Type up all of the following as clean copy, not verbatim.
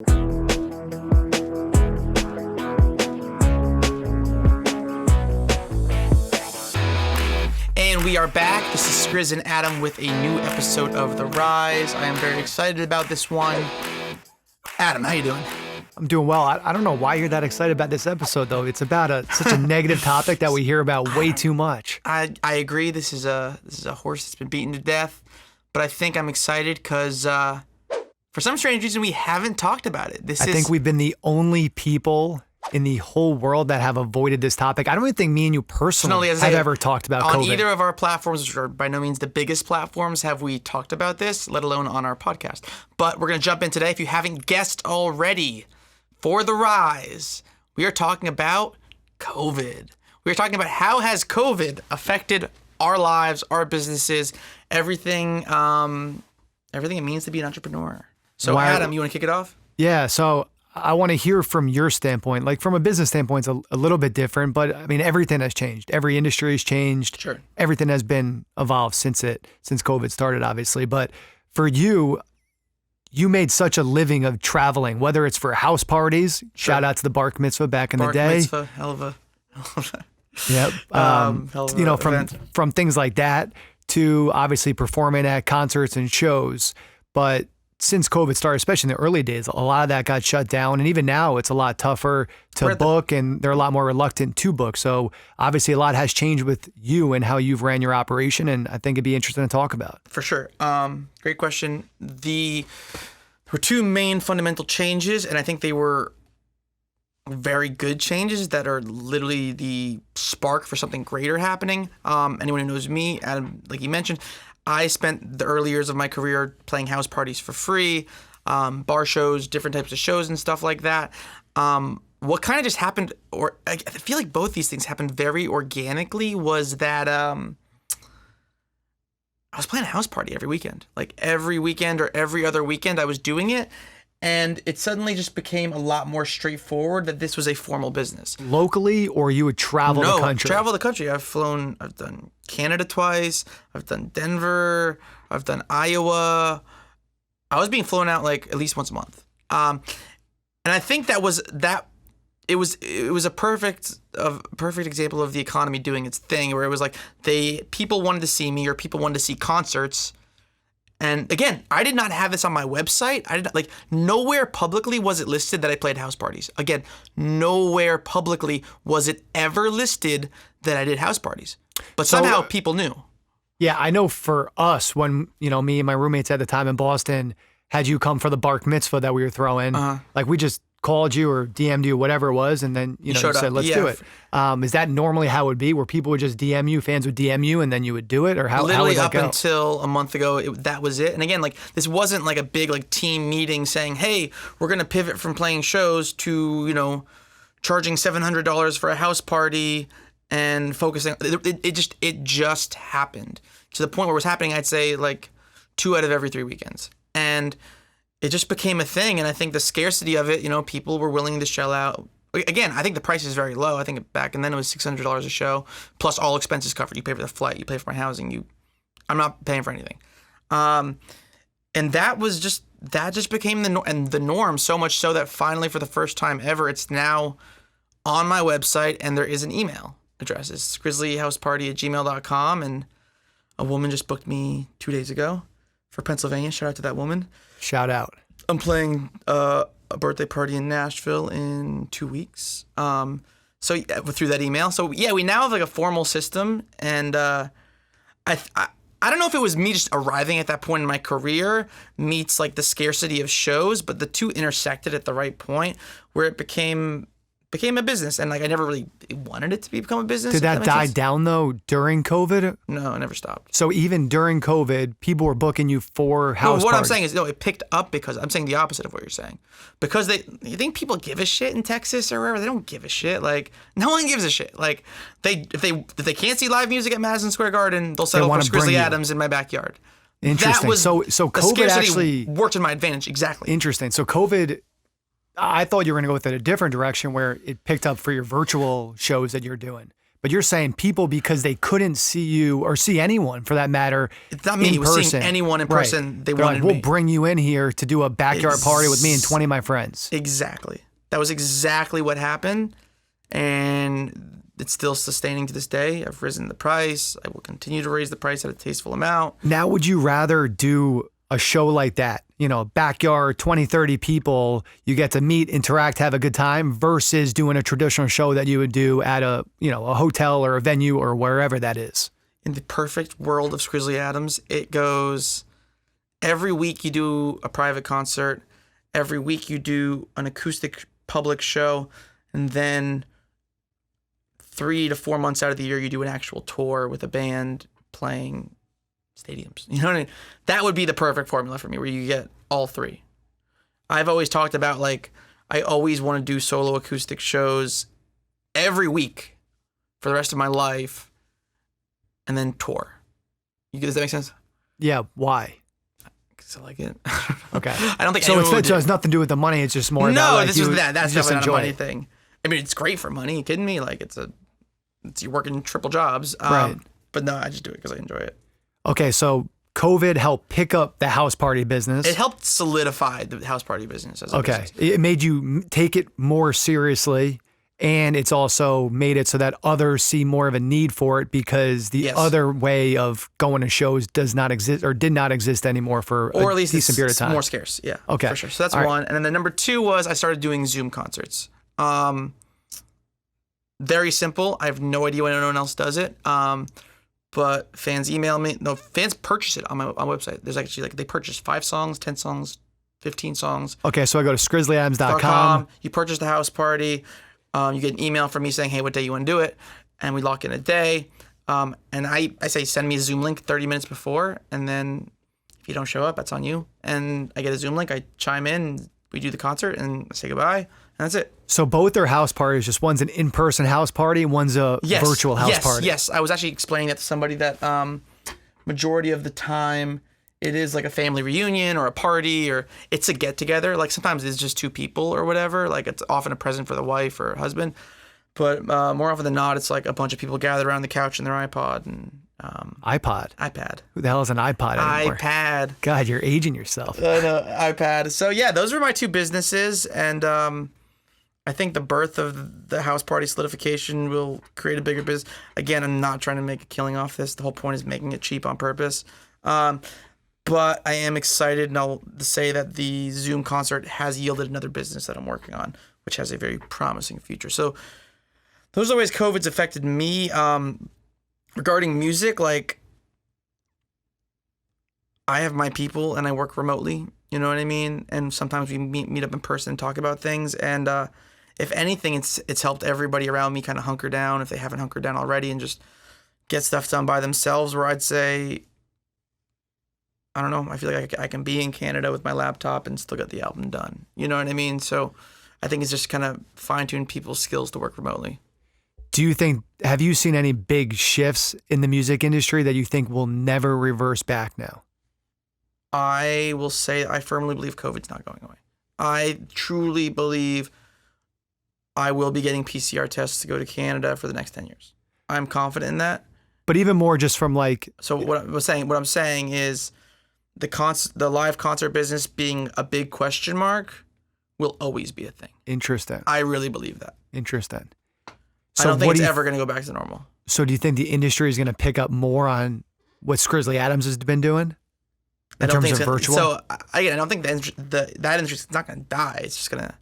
And we are back. This is Skrizz and Adam with a new episode of The Rise. I am very excited about this one. Adam, how you doing? I'm doing well. I don't know why you're that excited about this episode, though. It's about such a negative topic that we hear about way too much. I agree. This is a horse that's been beaten to death, but I think I'm excited because for some strange reason we haven't talked about it. I think we've been the only people in the whole world that have avoided this topic. I don't even think me and you personally have ever talked about on COVID. either of our platforms, which are by no means the biggest platforms, have we talked about this, let alone on our podcast. But we're going to jump in today. If you haven't guessed already, for The Rise, we are talking about COVID. We are talking about how has COVID affected our lives, our businesses, everything it means to be an entrepreneur. So Adam, you want to kick it off? Yeah, so I want to hear from your standpoint. Like from a business standpoint, it's a little bit different, but I mean, everything has changed. Every industry has changed. Sure. Everything has been evolved since COVID started, obviously. But for you, you made such a living of traveling, whether it's for house parties, shout out to the Bar Mitzvah back in the day. Bar Mitzvah, hell of a Yep. From things like that to obviously performing at concerts and shows. But since COVID started, especially in the early days, a lot of that got shut down. And even now it's a lot tougher to book and they're a lot more reluctant to book. So obviously a lot has changed with you and how you've ran your operation. And I think it'd be interesting to talk about. For sure. Great question. There were two main fundamental changes, and I think they were very good changes that are literally the spark for something greater happening. Anyone who knows me, Adam, like you mentioned, I spent the early years of my career playing house parties for free, bar shows, different types of shows and stuff like that. What kind of just happened, or I feel like both these things happened very organically, was that I was playing a house party every weekend. Like every weekend or every other weekend I was doing it. And it suddenly just became a lot more straightforward that this was a formal business. Locally, or you would travel the country? No, travel the country. I've done Canada twice. I've done Denver. I've done Iowa. I was being flown out like at least once a month. And I think it was a perfect example of the economy doing its thing, where it was like people wanted to see me, or people wanted to see concerts. And again, I did not have this on my website. Nowhere publicly was it listed that I played house parties. Again, nowhere publicly was it ever listed that I did house parties. But somehow people knew. Yeah, I know for us, when, me and my roommates at the time in Boston had you come for the Bar Mitzvah that we were throwing, like we just called you or DM'd you, whatever it was, and then you said, let's do it. Is that normally how it would be, where people would just DM you, fans would DM you, and then you would do it? Or how would that go? Literally up until a month ago, that was it. And again, this wasn't like a big team meeting saying, hey, we're going to pivot from playing shows to, charging $700 for a house party and focusing. It just happened to the point where it was happening, I'd say, 2 out of every 3 weekends. And it just became a thing, and I think the scarcity of it, people were willing to shell out. Again, I think the price is very low. I think back then it was $600 a show, plus all expenses covered. You pay for the flight, you pay for my housing. I'm not paying for anything, and that just became the norm. So much so that finally, for the first time ever, it's now on my website, and there is an email address. It's skrizzlyhouseparty@gmail.com, and a woman just booked me 2 days ago for Pennsylvania. Shout out to that woman. Shout out. I'm playing a birthday party in Nashville in 2 weeks. So through that email. So yeah, we now have a formal system, and I don't know if it was me just arriving at that point in my career meets the scarcity of shows, but the two intersected at the right point where it became a business, and I never really wanted it to become a business. Did that die down though during COVID? No, it never stopped. So even during COVID, people were booking you for house what parties. I'm saying is, it picked up because I'm saying the opposite of what you're saying. Because you think people give a shit in Texas or wherever? They don't give a shit. No one gives a shit. If they can't see live music at Madison Square Garden, they'll settle for Skrizzy Adams in my backyard. Interesting. That was so COVID actually worked in my advantage. Exactly. Interesting. So COVID, I thought you were going to go with it a different direction, where it picked up for your virtual shows that you're doing. But you're saying people, because they couldn't see you or see anyone for that matter. It's not me. It was seeing anyone in person. Right. They're wanted like, we'll bring you in here to do a backyard party with me and 20 of my friends. Exactly. That was exactly what happened. And it's still sustaining to this day. I've risen the price. I will continue to raise the price at a tasteful amount. Now, would you rather do a show like that, backyard, 20, 30 people, you get to meet, interact, have a good time, versus doing a traditional show that you would do at a hotel or a venue or wherever that is? In the perfect world of Skrizz and Adams, it goes every week you do a private concert, every week you do an acoustic public show, and then 3 to 4 months out of the year you do an actual tour with a band playing stadiums. You know what I mean? That would be the perfect formula for me, where you get all three. I've always talked about, like, I always want to do solo acoustic shows every week for the rest of my life and then tour. Does that make sense? Yeah. Why? Because I like it. Okay. I don't think so. It has nothing to do with the money. It's just more. No, about, this is that. That's definitely not a money it. thing. I mean, it's great for money. Are you kidding me? Like, it's you're working triple jobs. Right. But no, I just do it because I enjoy it. Okay, so COVID helped pick up the house party business. It helped solidify the house party business as a business. It made you take it more seriously, and it's also made it so that others see more of a need for it, because the other way of going to shows does not exist or did not exist anymore for or at least decent period of time. More scarce, yeah. Okay. For sure. So that's all one. Right. And then the number two was I started doing Zoom concerts. Very simple. I have no idea why no one else does it. But fans email me. No, fans purchase it on my website. There's actually, they purchase 5 songs, 10 songs, 15 songs. Okay, so I go to skrizzlyadams.com. You purchase the house party. You get an email from me saying, hey, what day you want to do it? And we lock in a day. And I say, send me a Zoom link 30 minutes before. And then if you don't show up, that's on you. And I get a Zoom link. I chime in. We do the concert and say goodbye. And that's it. So both are house parties, just one's an in-person house party, one's a virtual house party. Yes, I was actually explaining that to somebody that majority of the time it is like a family reunion or a party, or it's a get-together. Like sometimes it's just 2 people or whatever. Like it's often a present for the wife or husband. But more often than not, it's like a bunch of people gathered around the couch in their iPod. And iPad. Who the hell is an iPod anymore? iPad. God, you're aging yourself. I know, iPad. So yeah, those were my 2 businesses, and I think the birth of the house party solidification will create a bigger business. Again, I'm not trying to make a killing off this. The whole point is making it cheap on purpose. But I am excited, and I'll say that the Zoom concert has yielded another business that I'm working on, which has a very promising future. So those are the ways COVID's affected me. Regarding music, like, I have my people and I work remotely, you know what I mean? And sometimes we meet up in person and talk about things. And if anything, it's helped everybody around me kind of hunker down if they haven't hunkered down already, and just get stuff done by themselves, where I'd say, I don't know, I feel like I can be in Canada with my laptop and still get the album done. You know what I mean? So I think it's just kind of fine-tune people's skills to work remotely. Have you seen any big shifts in the music industry that you think will never reverse back now? I will say I firmly believe COVID's not going away. I truly believe I will be getting PCR tests to go to Canada for the next 10 years. I'm confident in that. But even more just from like... So what I'm saying is the live concert business being a big question mark will always be a thing. Interesting. I really believe that. Interesting. So I don't think it's ever going to go back to normal. So do you think the industry is going to pick up more on what Skrizz and Adams has been doing in terms of virtual? So again, I don't think that industry is not going to die. It's just going to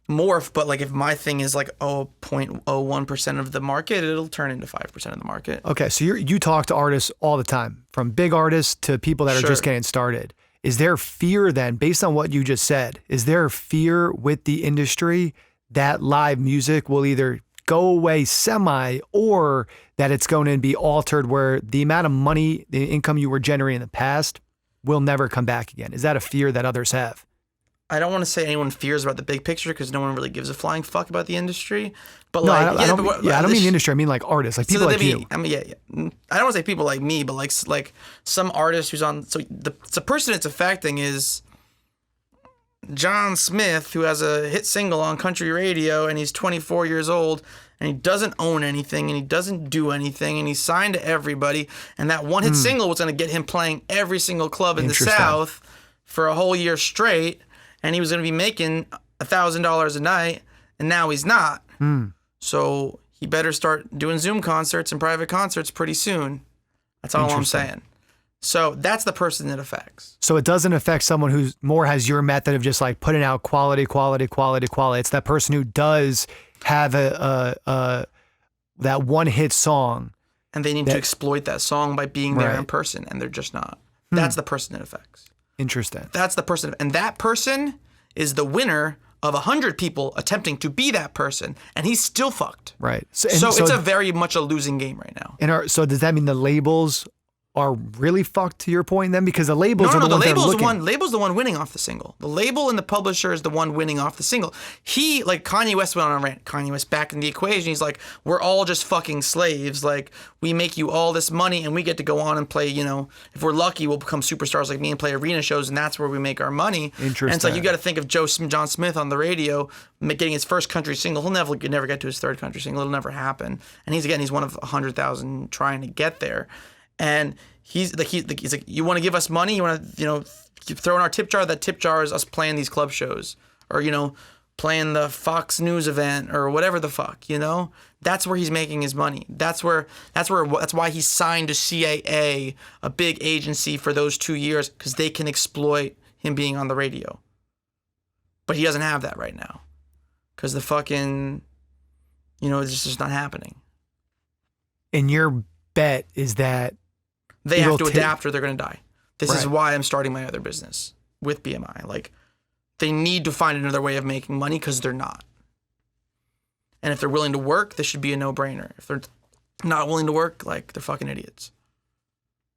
morph. But like if my thing is like 0.01% of the market, it'll turn into 5% of the market. Okay, so you talk to artists all the time, from big artists to people that are just getting started. Is there fear then, based on what you just said, is there fear with the industry that live music will either go away semi, or that it's going to be altered where the amount of money, the income you were generating in the past will never come back again? Is that a fear that others have? I don't want to say anyone fears about the big picture, because no one really gives a flying fuck about the industry. But no, like, I don't mean the industry. I mean like artists, like people like you. I mean, yeah. I don't want to say people like me, but like some artist who's on. So the person it's affecting is John Smith, who has a hit single on country radio, and he's 24 years old, and he doesn't own anything, and he doesn't do anything, and he's signed to everybody, and that one hit single was going to get him playing every single club in the South for a whole year straight, and he was going to be making $1,000 a night, and now he's not. So he better start doing Zoom concerts and private concerts pretty soon. That's all I'm saying. So that's the person it affects. So it doesn't affect someone who's more has your method of just like putting out quality. It's that person who does have that one hit song. And they need to exploit that song by being there in person, and they're just not. That's the person it affects. Interesting. That's the person. And that person is the winner of 100 people attempting to be that person, and he's still fucked. Right. So it's a very much a losing game right now. So does that mean the labels are really fucked to your point then? Because the labels are the ones that are looking. The label's the one winning off the single. The label and the publisher is the one winning off the single. Like Kanye West went on a rant. Kanye West back in the equation. He's like, we're all just fucking slaves. Like, we make you all this money and we get to go on and play, if we're lucky, we'll become superstars like me and play arena shows, and that's where we make our money. Interesting. And it's like, you got to think of John Smith on the radio getting his first country single. He'll never get to his third country single. It'll never happen. And he's one of 100,000 trying to get there. And he's like, you want to give us money? You want to, throw in our tip jar? That tip jar is us playing these club shows, or, playing the Fox News event or whatever the fuck, That's where he's making his money. That's why he signed to CAA, a big agency, for those 2 years, because they can exploit him being on the radio. But he doesn't have that right now, because the fucking, it's just not happening. And your bet is that they have to adapt or they're going to die. This is why I'm starting my other business with BMI. Like, they need to find another way of making money, because they're not. And if they're willing to work, this should be a no-brainer. If they're not willing to work, like, they're fucking idiots.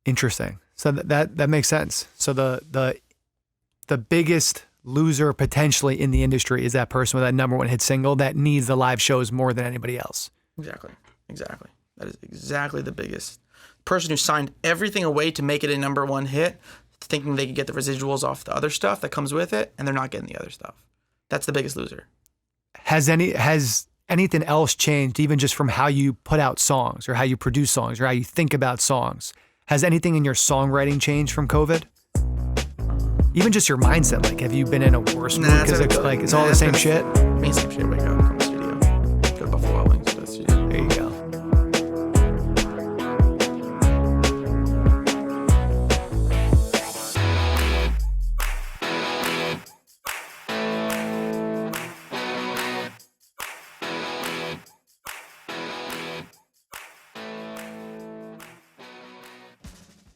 Interesting. So that makes sense. So the biggest loser potentially in the industry is that person with that number one hit single that needs the live shows more than anybody else. Exactly. That is exactly the biggest person who signed everything away to make it a number one hit, thinking they could get the residuals off the other stuff that comes with it, and they're not getting the other stuff. That's the biggest loser. Has anything else changed, even just from how you put out songs or how you produce songs or how you think about songs? Has anything in your songwriting changed from COVID? Even just your mindset, like, have you been in a worse mood because it's all the same shit? Same shit, wake up.